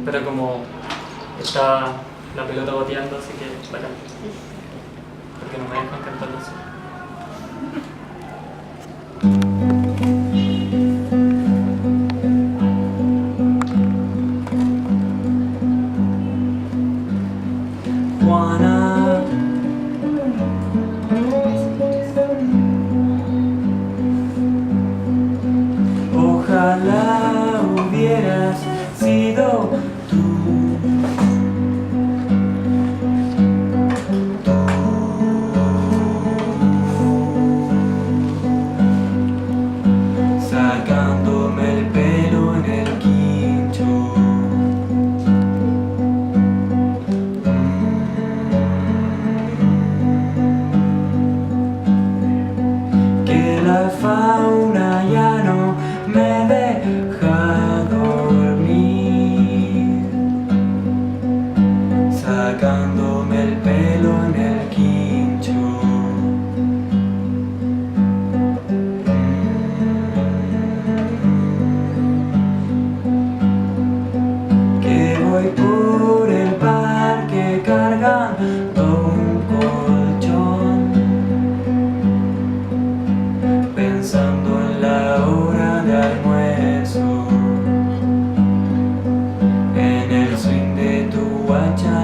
pero como está la pelota boteando, así que bacán. Porque no me dejan cantarlo así. Juana, ojalá hubieras sido tú. Sacándome el pelo en el quincho. Que la fauna ya no me deja dormir. Sacándome el pelo en el quincho. Que voy por el parque cargando un colchón, pensando en la hora de almuerzo, en el swing de tu guacha.